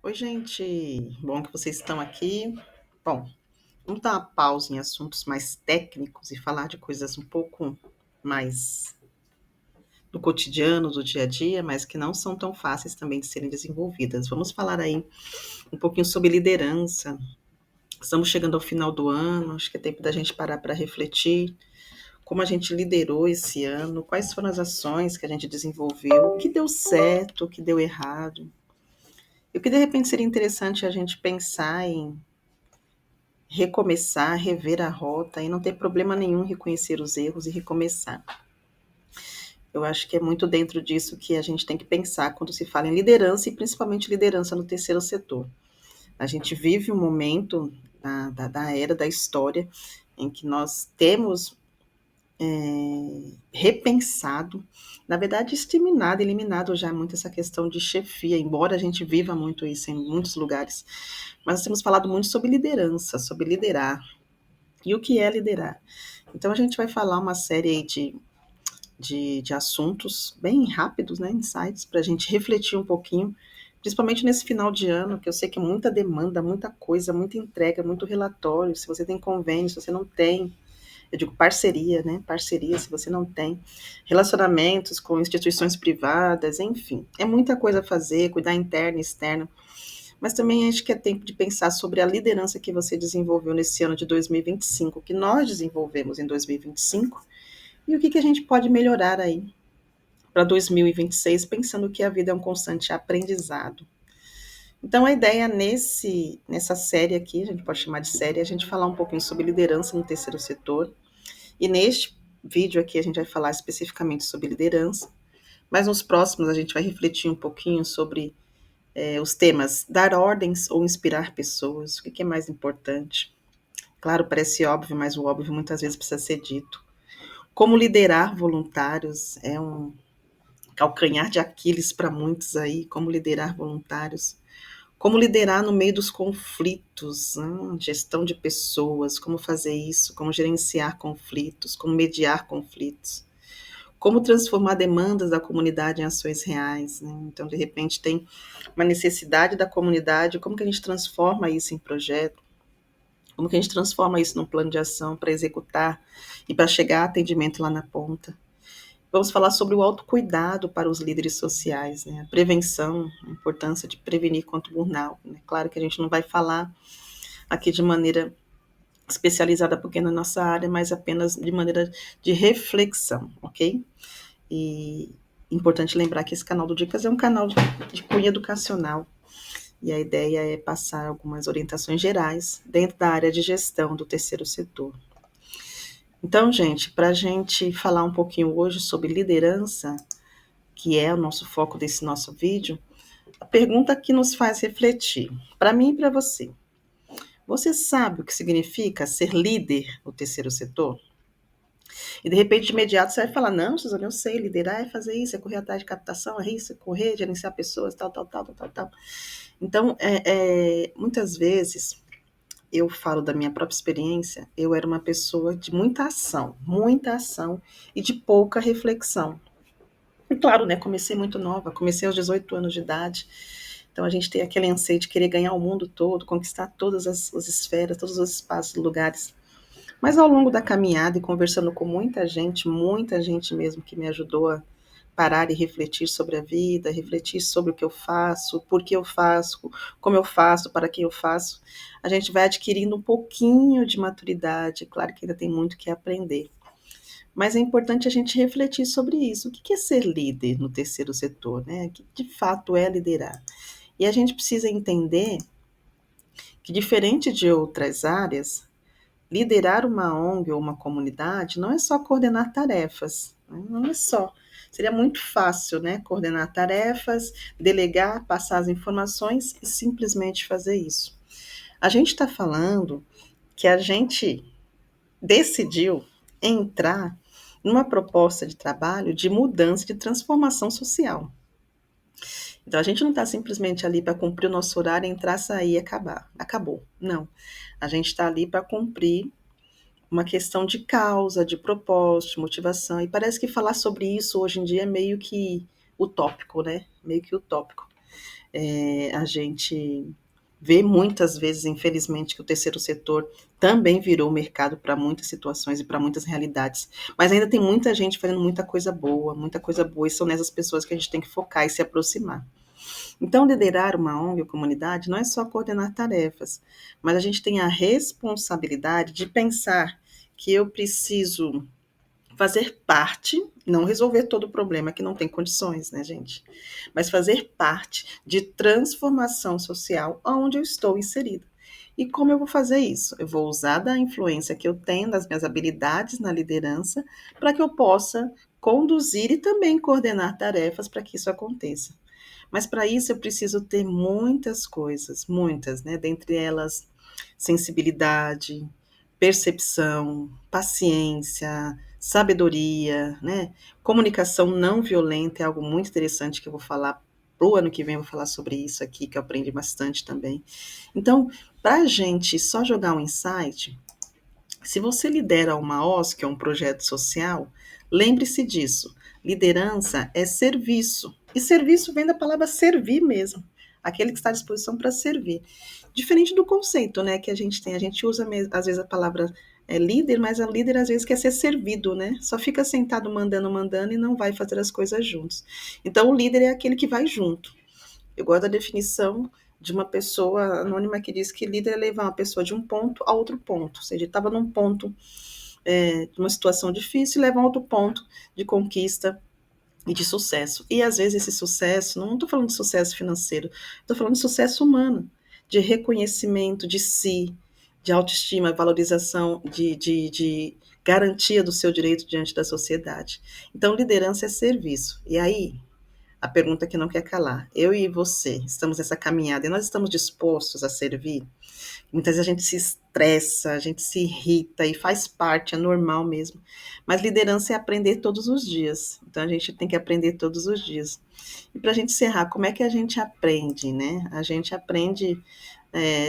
Oi, gente. Bom que vocês estão aqui. Bom, vamos dar uma pausa em assuntos mais técnicos e falar de coisas um pouco mais do cotidiano, do dia a dia, mas que não são tão fáceis também de serem desenvolvidas. Vamos falar aí um pouquinho sobre liderança. Estamos chegando ao final do ano, acho que é tempo da gente parar para refletir como a gente liderou esse ano, quais foram as ações que a gente desenvolveu, o que deu certo, o que deu errado. E o que de repente seria interessante a gente pensar em recomeçar, rever a rota e não ter problema nenhum em reconhecer os erros e recomeçar. Eu acho que é muito dentro disso que a gente tem que pensar quando se fala em liderança e principalmente liderança no terceiro setor. A gente vive um momento da era da história em que nós temos repensado, na verdade, exterminado, eliminado já muito essa questão de chefia, embora a gente viva muito isso em muitos lugares, mas nós temos falado muito sobre liderança, sobre liderar. E o que é liderar? Então a gente vai falar uma série aí de assuntos bem rápidos, né, insights, para a gente refletir um pouquinho, principalmente nesse final de ano, que eu sei que é muita demanda, muita coisa, muita entrega, muito relatório, se você tem convênio, se você não tem, eu digo parceria, né, parceria se você não tem, relacionamentos com instituições privadas, enfim, é muita coisa a fazer, cuidar interno e externo, mas também acho que é tempo de pensar sobre a liderança que você desenvolveu nesse ano de 2025, que nós desenvolvemos em 2025, e o que a gente pode melhorar aí para 2026, pensando que a vida é um constante aprendizado. Então, a ideia nessa série aqui, a gente pode chamar de série, é a gente falar um pouquinho sobre liderança no terceiro setor. E neste vídeo aqui, a gente vai falar especificamente sobre liderança, mas nos próximos a gente vai refletir um pouquinho sobre os temas dar ordens ou inspirar pessoas, o que é mais importante. Claro, parece óbvio, mas o óbvio muitas vezes precisa ser dito. Como liderar voluntários é um calcanhar de Aquiles para muitos aí, como liderar voluntários, como liderar no meio dos conflitos, né? Gestão de pessoas, como fazer isso, como gerenciar conflitos, como mediar conflitos, como transformar demandas da comunidade em ações reais, né? Então, de repente, tem uma necessidade da comunidade, como que a gente transforma isso em projeto, como que a gente transforma isso num plano de ação para executar e para chegar a atendimento lá na ponta. Vamos falar sobre o autocuidado para os líderes sociais, né? A prevenção, a importância de prevenir contra o burnout, né? Claro que a gente não vai falar aqui de maneira especializada porque na nossa área, mas apenas de maneira de reflexão, ok? E importante lembrar que esse canal do Dicas é um canal de cunho educacional e a ideia é passar algumas orientações gerais dentro da área de gestão do terceiro setor. Então, gente, para a gente falar um pouquinho hoje sobre liderança, que é o nosso foco desse nosso vídeo, a pergunta que nos faz refletir, para mim e para você. Você sabe o que significa ser líder no terceiro setor? E de repente, de imediato, você vai falar, não, Suzana, eu sei, liderar é fazer isso, é correr atrás de captação, é isso, é correr, gerenciar pessoas, tal, tal, tal, tal, tal, tal. Então, muitas vezes, eu falo da minha própria experiência, eu era uma pessoa de muita ação e de pouca reflexão. E claro, né, comecei muito nova, comecei aos 18 anos de idade, então a gente tem aquele anseio de querer ganhar o mundo todo, conquistar todas as esferas, todos os espaços, lugares. Mas ao longo da caminhada e conversando com muita gente mesmo que me ajudou a parar e refletir sobre a vida, refletir sobre o que eu faço, por que eu faço, como eu faço, para quem eu faço, a gente vai adquirindo um pouquinho de maturidade. Claro que ainda tem muito que aprender. Mas é importante a gente refletir sobre isso. O que é ser líder no terceiro setor, né? O que de fato é liderar? E a gente precisa entender que, diferente de outras áreas, liderar uma ONG ou uma comunidade não é só coordenar tarefas, né? Não é só. Seria muito fácil, né? Coordenar tarefas, delegar, passar as informações e simplesmente fazer isso. A gente está falando que a gente decidiu entrar numa proposta de trabalho de mudança, de transformação social. Então, a gente não está simplesmente ali para cumprir o nosso horário, entrar, sair e acabar. Acabou. Não. A gente está ali para cumprir uma questão de causa, de propósito, de motivação. E parece que falar sobre isso hoje em dia é meio que utópico, né? Meio que utópico. A gente vê muitas vezes, infelizmente, que o terceiro setor também virou mercado para muitas situações e para muitas realidades. Mas ainda tem muita gente fazendo muita coisa boa, e são nessas pessoas que a gente tem que focar e se aproximar. Então, liderar uma ONG ou comunidade não é só coordenar tarefas, mas a gente tem a responsabilidade de pensar que eu preciso fazer parte, não resolver todo o problema, que não tem condições, né, gente? Mas fazer parte de transformação social onde eu estou inserida. E como eu vou fazer isso? Eu vou usar da influência que eu tenho, das minhas habilidades na liderança, para que eu possa conduzir e também coordenar tarefas para que isso aconteça. Mas para isso eu preciso ter muitas coisas, muitas, né? Dentre elas, sensibilidade, percepção, paciência, sabedoria, né? Comunicação não violenta é algo muito interessante que eu vou falar pro ano que vem, eu vou falar sobre isso aqui, que eu aprendi bastante também. Então, para a gente só jogar um insight, se você lidera uma OSC, que é um projeto social, lembre-se disso. Liderança é serviço. E serviço vem da palavra servir mesmo. Aquele que está à disposição para servir. Diferente do conceito, né, que a gente tem. A gente usa, às vezes, a palavra líder, mas a líder, às vezes, quer ser servido, né? Só fica sentado mandando, mandando e não vai fazer as coisas juntos. Então, o líder é aquele que vai junto. Eu gosto da definição de uma pessoa anônima que diz que líder é levar uma pessoa de um ponto a outro ponto. Ou seja, ele estava num ponto de uma situação difícil e leva a outro ponto de conquista e de sucesso. E às vezes esse sucesso, não estou falando de sucesso financeiro, estou falando de sucesso humano, de reconhecimento de si, de autoestima, valorização, de garantia do seu direito diante da sociedade. Então, liderança é serviço. E aí, a pergunta que não quer calar. Eu e você estamos nessa caminhada e nós estamos dispostos a servir? Muitas vezes a gente se estressa, a gente se irrita e faz parte, é normal mesmo. Mas liderança é aprender todos os dias. Então a gente tem que aprender todos os dias. E para a gente encerrar, como é que a gente aprende, né? A gente aprende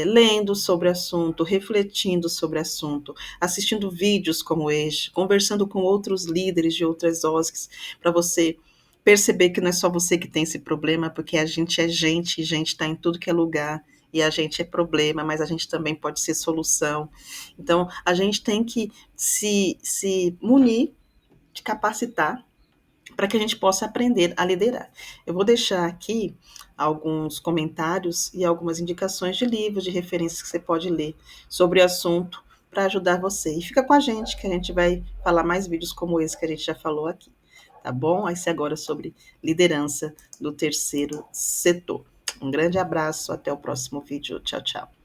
lendo sobre o assunto, refletindo sobre o assunto, assistindo vídeos como este, conversando com outros líderes de outras OSCs, para você perceber que não é só você que tem esse problema, porque a gente é gente, e gente está em tudo que é lugar, e a gente é problema, mas a gente também pode ser solução. Então, a gente tem que se munir, de capacitar, para que a gente possa aprender a liderar. Eu vou deixar aqui alguns comentários e algumas indicações de livros, de referências que você pode ler sobre o assunto para ajudar você. E fica com a gente, que a gente vai falar mais vídeos como esse que a gente já falou aqui. Tá bom? Esse agora é sobre liderança do terceiro setor. Um grande abraço, até o próximo vídeo. Tchau, tchau.